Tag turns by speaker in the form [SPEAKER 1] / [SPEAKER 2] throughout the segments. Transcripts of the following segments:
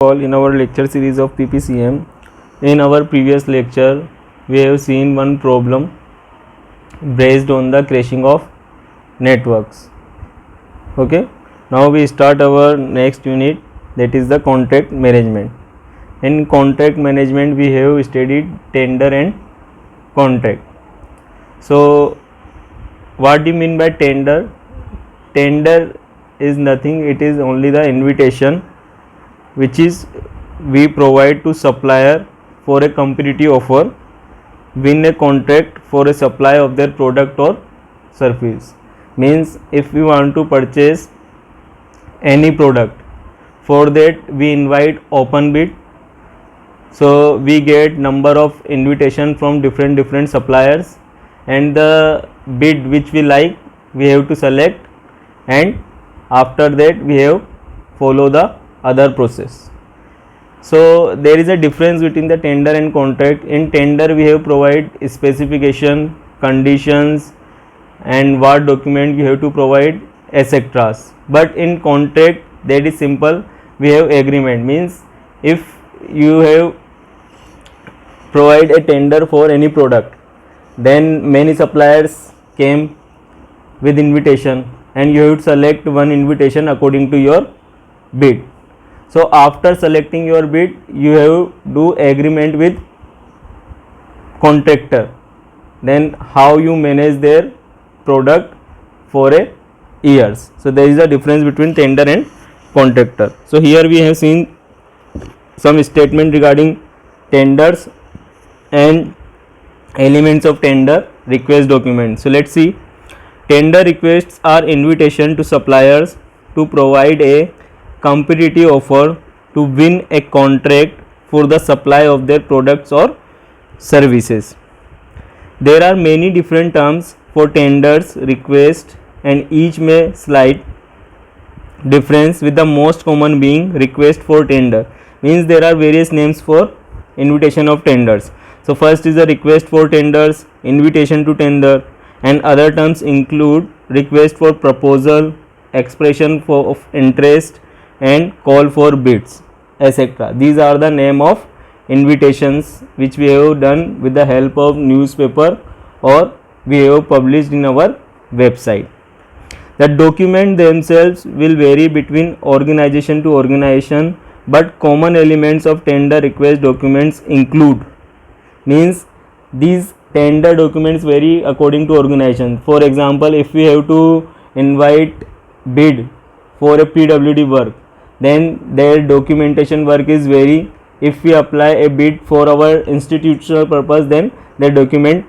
[SPEAKER 1] all, in our lecture series of PPCM, in our previous lecture we have seen one problem based on the crashing of networks. Okay, now we start our next unit, that is the contract management. In contract management we have studied tender and contract. So what do you mean by tender? Tender is nothing, it is only the invitation which is we provide to supplier for a competitive offer, win a contract for a supply of their product or service. Means if we want to purchase any product, for that we invite open bid, so we get number of invitation from different suppliers, and the bid which we like we have to select, and after that we have follow the other process. So there is a difference between the tender and contract. In tender we have provide specification, conditions, and what document you have to provide, etc. But in contract that is simple, we have agreement. Means if you have provide a tender for any product, then many suppliers came with invitation and you have to select one invitation according to your bid. So after selecting your bid, you have do agreement with contractor, then how you manage their product for a years. So there is a difference between tender and contractor. So here we have seen some statement regarding tenders and elements of tender request document. So let's see. Tender requests are invitation to suppliers to provide a competitive offer to win a contract for the supply of their products or services. There are many different terms for tenders request, and each may slight difference, with the most common being request for tender. Means there are various names for invitation of tenders. So first is the request for tenders, invitation to tender, and other terms include request for proposal, expression of interest, and call for bids, etc. These are the name of invitations which we have done with the help of newspaper or we have published in our website. The document themselves will vary between organization to organization, but common elements of tender request documents include, means these tender documents vary according to organization. For example, if we have to invite bid for a PWD work, then their documentation work is vary. If we apply a bid for our institutional purpose, then the document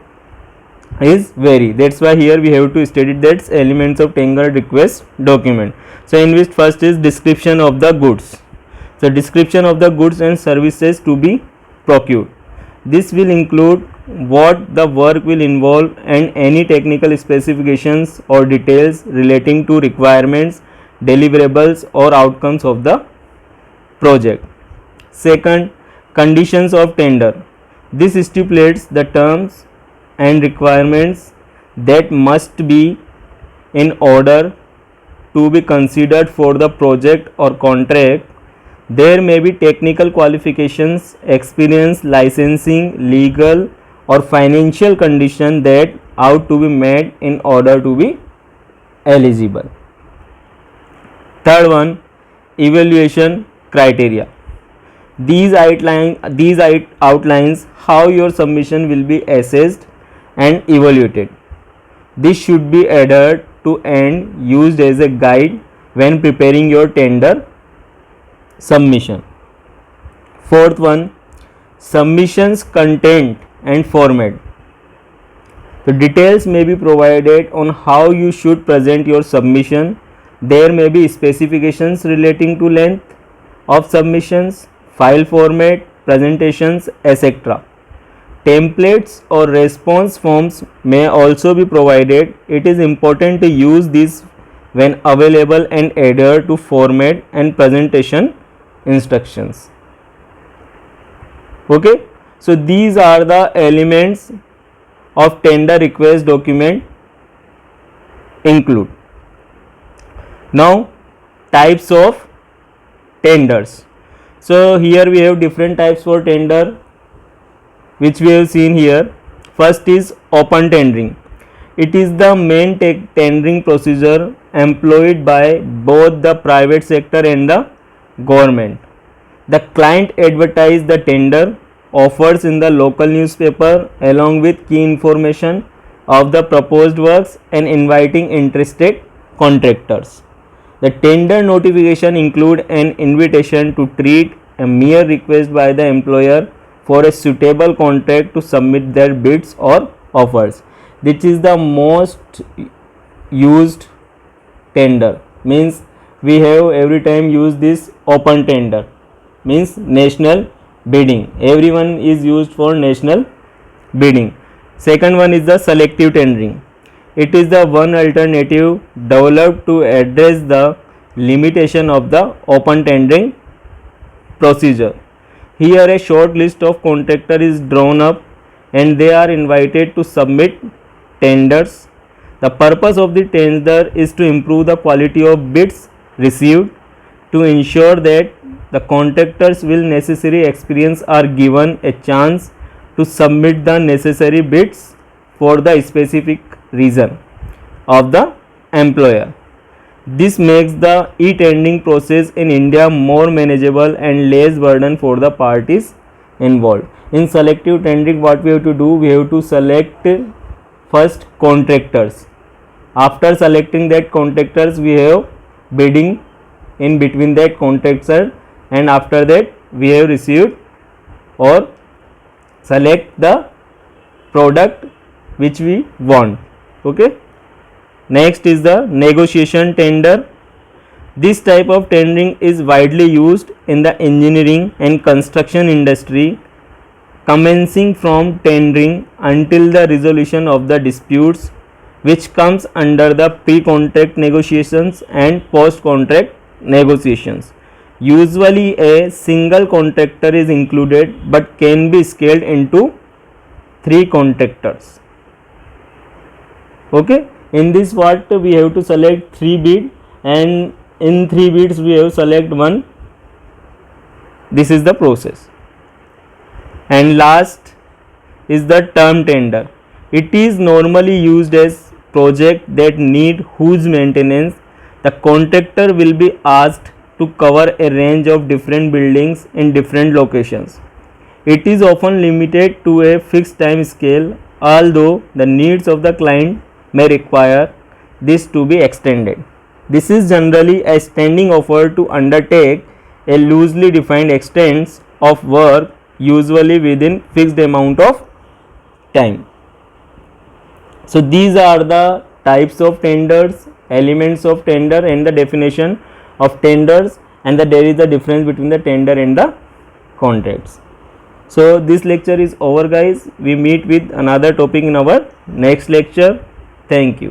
[SPEAKER 1] is vary. That's why here we have to study that elements of tender request document. So in which first is description of the goods. So description of the goods and services to be procured. This will include what the work will involve and any technical specifications or details relating to requirements, deliverables or outcomes of the project. Second, conditions of tender. This stipulates the terms and requirements that must be in order to be considered for the project or contract. There may be technical qualifications, experience, licensing, legal or financial condition that ought to be met in order to be eligible. Third one, evaluation criteria. These outlines how your submission will be assessed and evaluated. This should be adhered to and used as a guide when preparing your tender submission. Fourth one, submissions content and format. The details may be provided on how you should present your submission. There may be specifications relating to length of submissions, file format, presentations, etc. Templates or response forms may also be provided. It is important to use these when available and adhere to format and presentation instructions. Okay, so these are the elements of tender request document include. Now types of tenders. So here we have different types for tender, which we have seen here. First is open tendering. It is the main tendering procedure employed by both the private sector and the government. The client advertises the tender offers in the local newspaper along with key information of the proposed works and inviting interested contractors. The tender notification include an invitation to treat a mere request by the employer for a suitable contract to submit their bids or offers. This is the most used tender, means we have every time use this open tender, means national bidding. Everyone is used for national bidding. Second one is the selective tendering. It is the one alternative developed to address the limitation of the open tendering procedure. Here a short list of contractors is drawn up and they are invited to submit tenders. The purpose of the tender is to improve the quality of bids received, to ensure that the contractors with necessary experience are given a chance to submit the necessary bids for the specific reason of the employer. This makes the e-tendering process in India more manageable and less burden for the parties involved. In selective tendering, what we have to do, we have to select first contractors. After selecting that contractors, we have bidding in between that contractor, and after that we have received or select the product which we want. Okay. Next is the negotiation tender. This type of tendering is widely used in the engineering and construction industry, commencing from tendering until the resolution of the disputes, which comes under the pre-contract negotiations and post-contract negotiations. Usually a single contractor is included but can be scaled into 3 contractors. Okay. In this part we have to select 3 bid, and in 3 bids we have select one. This is the process. And last is the term tender. It is normally used as project that need huge maintenance. The contractor will be asked to cover a range of different buildings in different locations. It is often limited to a fixed time scale, although the needs of the client may require this to be extended. This is generally a standing offer to undertake a loosely defined extent of work, usually within fixed amount of time. So these are the types of tenders, elements of tender, and the definition of tenders, and there is the difference between the tender and the contracts. So this lecture is over, guys. We meet with another topic in our next lecture. Thank you.